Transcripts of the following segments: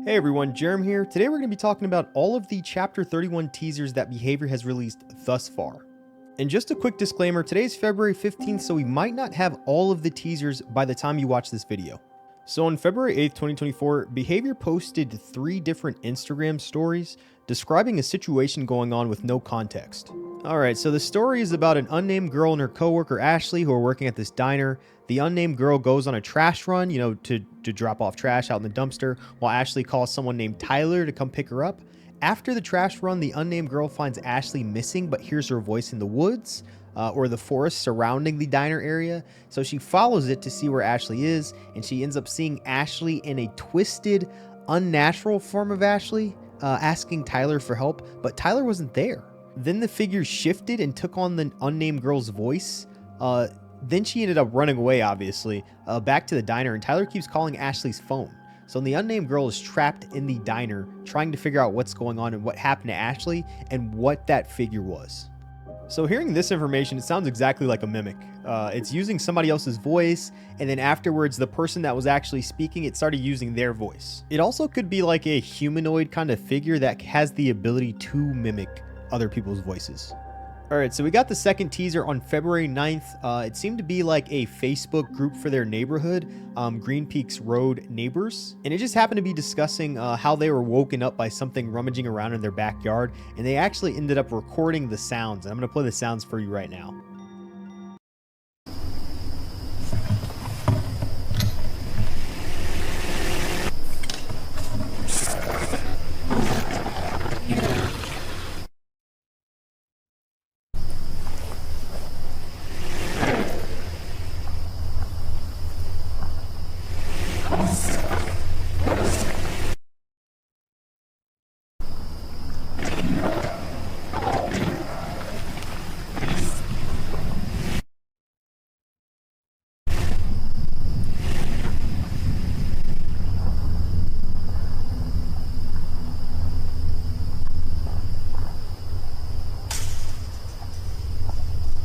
Hey everyone, Jerem here. Today we're going to be talking about all of the Chapter 31 teasers that Behavior has released thus far. And just a quick disclaimer, today's February 15th, so we might not have all of the teasers by the time you watch this video. So on February 8th, 2024, Behavior posted 3 different Instagram stories describing a situation going on with no context. Alright, so the story is about an unnamed girl and her coworker Ashley who are working at this diner. The unnamed girl goes on a trash run, to drop off trash out in the dumpster, while Ashley calls someone named Tyler to come pick her up. After the trash run, the unnamed girl finds Ashley missing but hears her voice in the woods or the forest surrounding the diner area. So she follows it to see where Ashley is, and she ends up seeing Ashley in a twisted, unnatural form of Ashley, asking Tyler for help, but Tyler wasn't there. Then the figure shifted and took on the unnamed girl's voice. Then she ended up running away, obviously, back to the diner, and Tyler keeps calling Ashley's phone. So the unnamed girl is trapped in the diner, trying to figure out what's going on and what happened to Ashley and what that figure was. So hearing this information, it sounds exactly like a mimic. It's using somebody else's voice, and then afterwards, the person that was actually speaking, it started using their voice. It also could be like a humanoid kind of figure that has the ability to mimic other people's voices. Alright, so we got the second teaser on February 9th. It seemed to be like a Facebook group for their neighborhood, Green Peaks Road Neighbors. And it just happened to be discussing how they were woken up by something rummaging around in their backyard. And they actually ended up recording the sounds. And I'm going to play the sounds for you right now.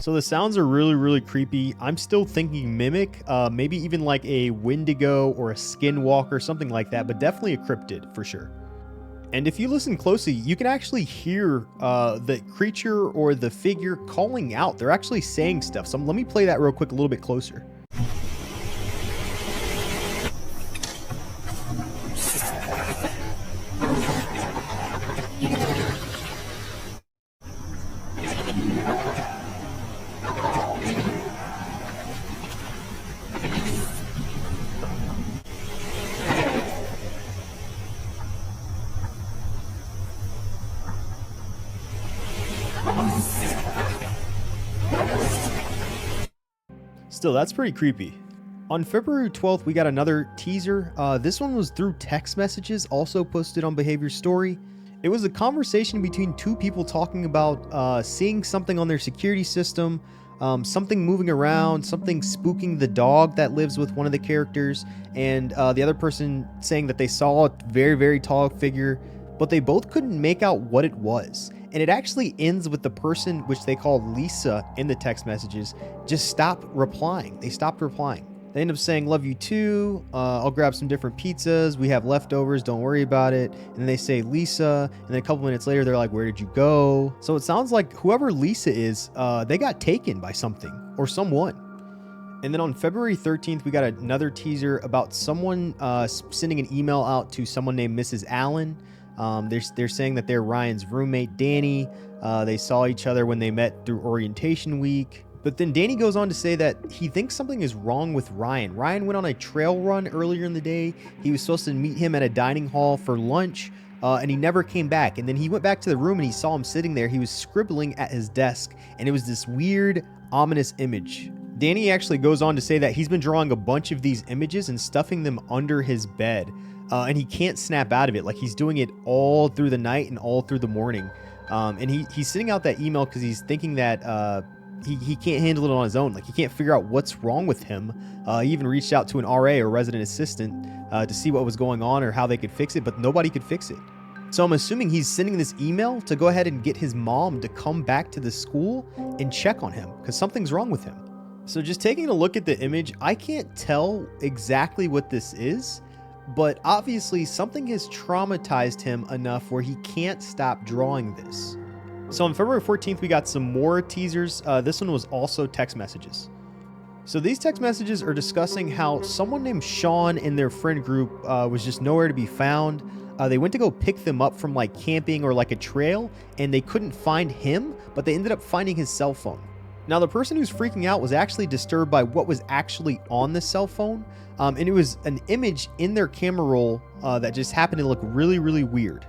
So the sounds are really creepy. I'm still thinking mimic, maybe even like a Wendigo or a skinwalker, something like that, but definitely a cryptid for sure. And if you listen closely, you can actually hear the creature or the figure calling out. They're actually saying stuff. So let me play that real quick a little bit closer. Still, that's pretty creepy. On February 12th, we got another teaser. This one was through text messages, also posted on Behavior's story. It was a conversation between 2 people talking about seeing something on their security system, something moving around, something spooking the dog that lives with one of the characters, and the other person saying that they saw a very tall figure, but they both couldn't make out what it was. And it actually ends with the person, which they call Lisa in the text messages, just stopped replying. They stopped replying. They end up saying, "Love you too. I'll grab some different pizzas. We have leftovers. Don't worry about it." And then they say Lisa. And then a couple minutes later, they're like, "Where did you go?" So it sounds like whoever Lisa is, they got taken by something or someone. And then on February 13th, we got another teaser about someone sending an email out to someone named Mrs. Allen. They're saying that they're Ryan's roommate, Danny. They saw each other when they met through orientation week. But then Danny goes on to say that he thinks something is wrong with Ryan. Ryan went on a trail run earlier in the day. He was supposed to meet him at a dining hall for lunch, and he never came back. And then he went back to the room and he saw him sitting there. He was scribbling at his desk, and it was this weird, ominous image. Danny actually goes on to say that he's been drawing a bunch of these images and stuffing them under his bed. And he can't snap out of it. Like, he's doing it all through the night and all through the morning. And he's sending out that email because he's thinking that he can't handle it on his own. Like, he can't figure out what's wrong with him. He even reached out to an RA or resident assistant to see what was going on or how they could fix it, but nobody could fix it. So I'm assuming he's sending this email to go ahead and get his mom to come back to the school and check on him because something's wrong with him. So just taking a look at the image, I can't tell exactly what this is, but obviously something has traumatized him enough where he can't stop drawing this. So on February 14th, we got some more teasers. This one was also text messages. So these text messages are discussing how someone named Sean in their friend group was just nowhere to be found. They went to go pick them up from like camping or like a trail, and they couldn't find him, but they ended up finding his cell phone. Now, the person who's freaking out was actually disturbed by what was actually on the cell phone, and it was an image in their camera roll that just happened to look really, really weird.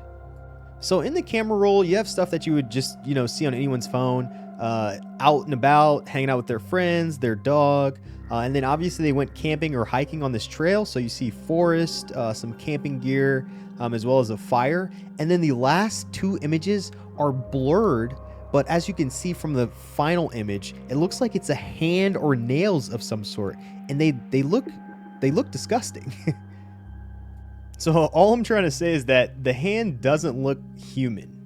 So in the camera roll, you have stuff that you would just, see on anyone's phone, out and about, hanging out with their friends, their dog, and then obviously they went camping or hiking on this trail. So you see forest, some camping gear, as well as a fire. And then the last two images are blurred, but as you can see from the final image, it looks like it's a hand or nails of some sort, and they look disgusting. So all I'm trying to say is that the hand doesn't look human.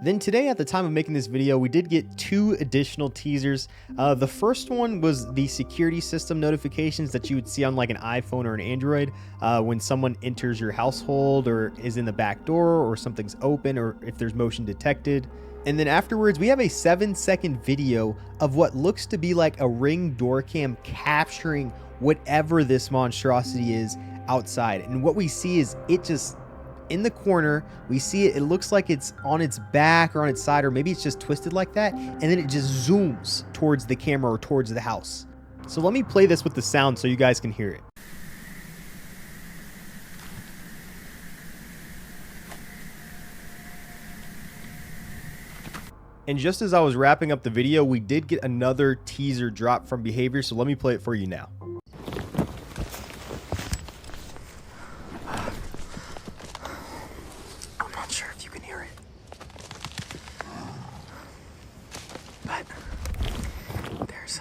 Then today, at the time of making this video, we did get 2 additional teasers. The first one was the security system notifications that you would see on like an iPhone or an Android when someone enters your household or is in the back door or something's open or if there's motion detected. And then afterwards, we have a 7-second video of what looks to be like a Ring door cam capturing whatever this monstrosity is outside. And what we see is it just in the corner. We see it looks like it's on its back or on its side, or maybe it's just twisted like that, and then it just zooms towards the camera or towards the house. So let me play this with the sound so you guys can hear it. And just as I was wrapping up the video, we did get another teaser drop from Behavior, so let me play it for you now. I'm not sure if you can hear it, but there's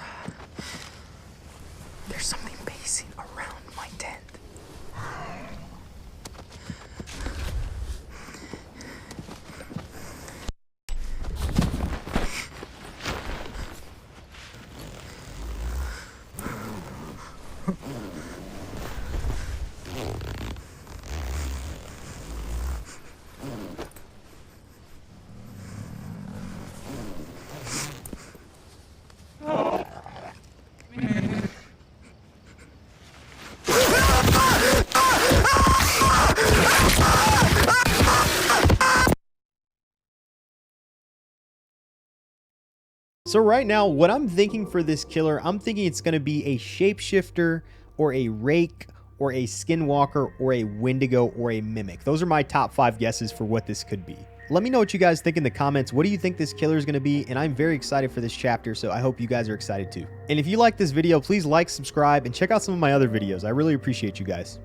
something pacing around my tent. So right now, what I'm thinking for this killer, I'm thinking it's going to be a shapeshifter or a rake or a skinwalker or a wendigo or a mimic. Those are my top 5 guesses for what this could be. Let me know what you guys think in the comments. What do you think this killer is going to be? And I'm very excited for this chapter, so I hope you guys are excited too. And if you like this video, please like, subscribe, and check out some of my other videos. I really appreciate you guys.